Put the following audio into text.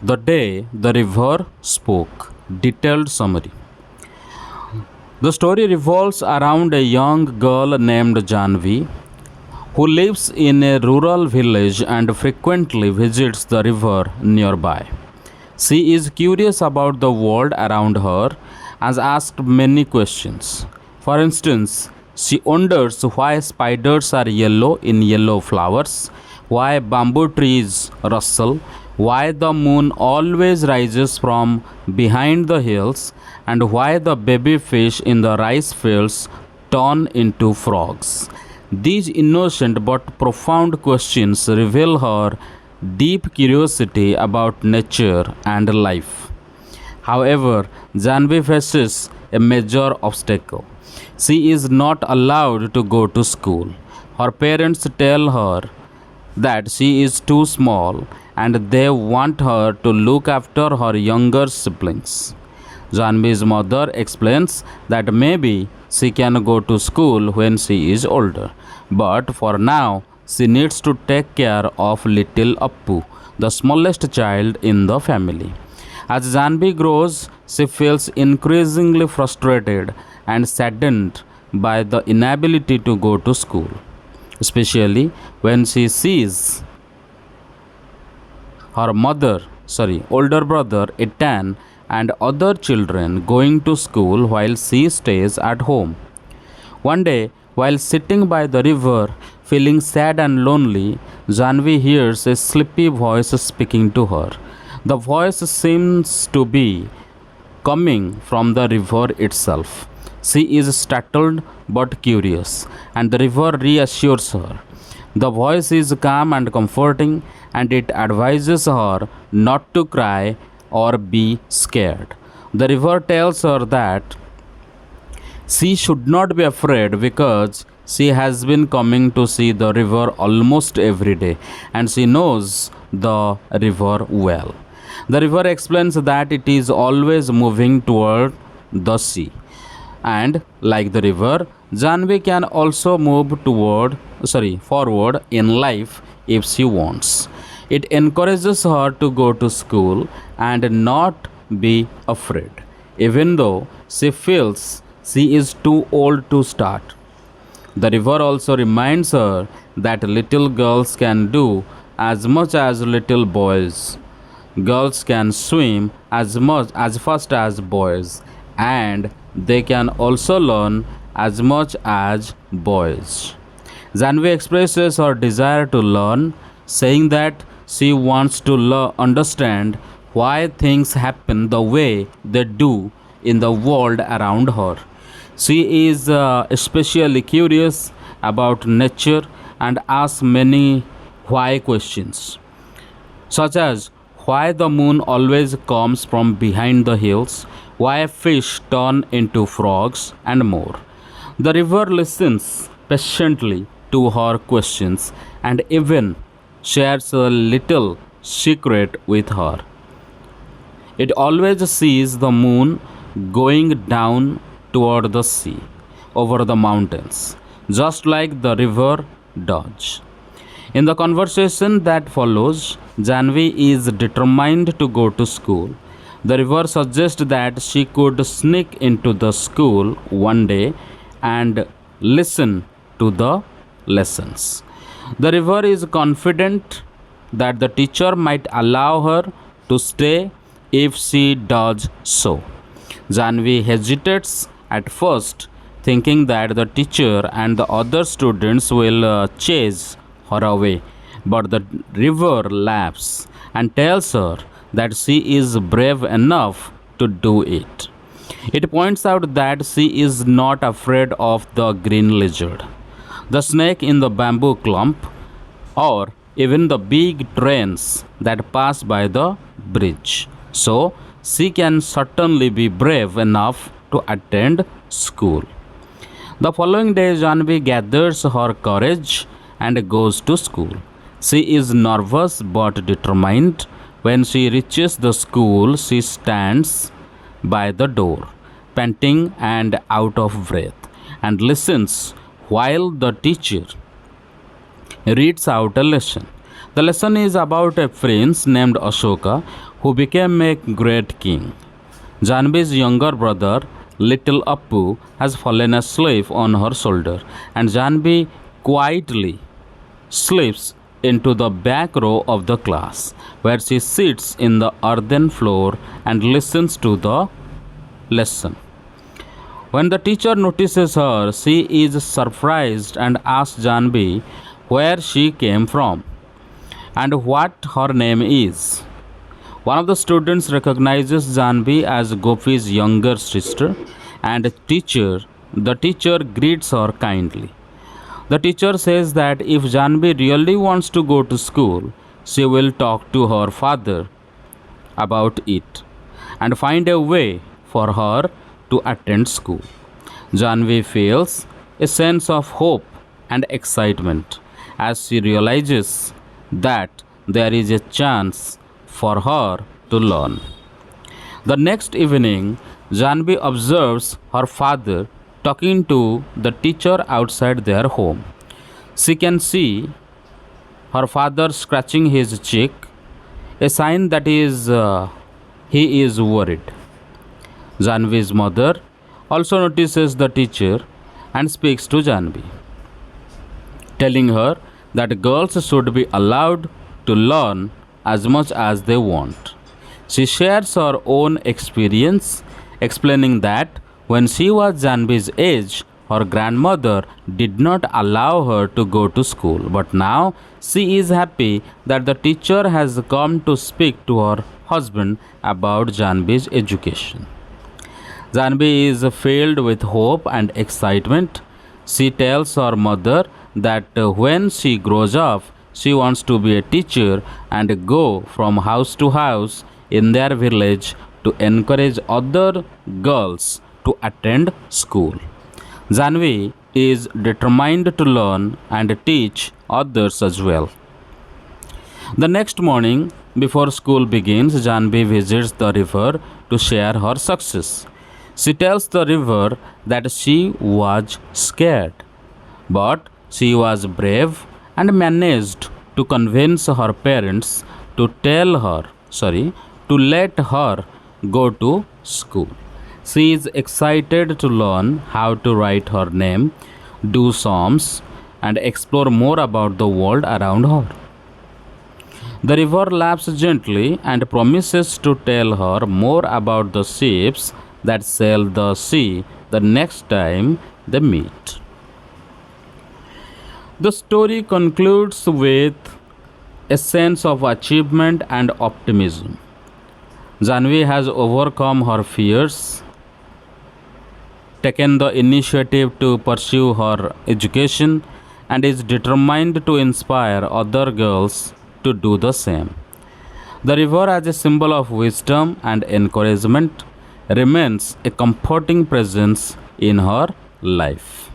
The Day the River Spoke. Detailed summary. The story revolves around a young girl named Janvi who lives in a rural village and frequently visits the river nearby. She is curious about the world around her and asks many questions. For instance, she wonders why spiders are yellow in yellow flowers, why bamboo trees rustle, why the moon always rises from behind the hills, and why the baby fish in the rice fields turn into frogs. These innocent but profound questions reveal her deep curiosity about nature and life. However, Janvi faces a major obstacle. She is not allowed to go to school. Her parents tell her that she is too small and they want her to look after her younger siblings. Janvi's mother explains that maybe she can go to school when she is older, but for now she needs to take care of little Appu, the smallest child in the family. As Janvi grows, she feels increasingly frustrated and saddened by the inability to go to school, especially when she sees her older brother Ethan and other children going to school while she stays at home. One day, while sitting by the river, feeling sad and lonely, Janvi hears a sleepy voice speaking to her. The voice seems to be coming from the river itself. She is startled but curious, and the river reassures her. The voice is calm and comforting, and it advises her not to cry or be scared. The river tells her that she should not be afraid because she has been coming to see the river almost every day and she knows the river well. The river explains that it is always moving toward the sea. And like the river, Janvi can also forward in life if she wants. It encourages her to go to school and not be afraid, even though she feels she is too old to start. The river also reminds her that little girls can do as much as little boys. Girls can swim as fast as boys, and they can also learn as much as boys. Janvi expresses her desire to learn, saying that she wants to understand why things happen the way they do in the world around her. She is especially curious about nature and asks many why questions, such as why the moon always comes from behind the hills, why fish turn into frogs, and more. The river listens patiently to her questions and even shares a little secret with her. It always sees the moon going down toward the sea over the mountains, just like the river does. In the conversation that follows, Janvi is determined to go to school. The river suggests that she could sneak into the school one day and listen to the lessons. The river is confident that the teacher might allow her to stay if she does so. Janvi hesitates at first, thinking that the teacher and the other students will chase her away. But the river laughs and tells her that she is brave enough to do it. It points out that she is not afraid of the green lizard, the snake in the bamboo clump, or even the big trains that pass by the bridge. So, she can certainly be brave enough to attend school. The following day, Janvi gathers her courage and goes to school. She is nervous but determined. When she reaches the school, she stands by the door, panting and out of breath, and listens while the teacher reads out a lesson. The lesson is about a prince named Ashoka who became a great king. Janvi's younger brother, little Appu, has fallen asleep on her shoulder, and Janvi quietly slips into the back row of the class, where she sits in the earthen floor and listens to the lesson. When the teacher notices her, she is surprised and asks Janvi where she came from and what her name is. One of the students recognizes Janvi as Gopi's younger sister and the teacher greets her kindly. The teacher says that if Janvi really wants to go to school, she will talk to her father about it and find a way for her to attend school. Janvi feels a sense of hope and excitement as she realizes that there is a chance for her to learn. The next evening, Janvi observes her father talking to the teacher outside their home. She can see her father scratching his cheek, a sign that he is worried. Janvi's mother also notices the teacher and speaks to Janvi, telling her that girls should be allowed to learn as much as they want. She shares her own experience, explaining that when she was Janvi's age, her grandmother did not allow her to go to school, but now she is happy that the teacher has come to speak to her husband about Janvi's education. Janvi is filled with hope and excitement. She tells her mother that when she grows up, she wants to be a teacher and go from house to house in their village to encourage other girls to attend school. Janvi is determined to learn and teach others as well. The next morning, before school begins, Janvi visits the river to share her success. She tells the river that she was scared, but she was brave and managed to convince her parents to let her go to school. She is excited to learn how to write her name, do psalms, and explore more about the world around her. The river laps gently and promises to tell her more about the ships that sail the sea the next time they meet. The story concludes with a sense of achievement and optimism. Janvi has overcome her fears, taken the initiative to pursue her education, and is determined to inspire other girls to do the same. The river, as a symbol of wisdom and encouragement, remains a comforting presence in her life.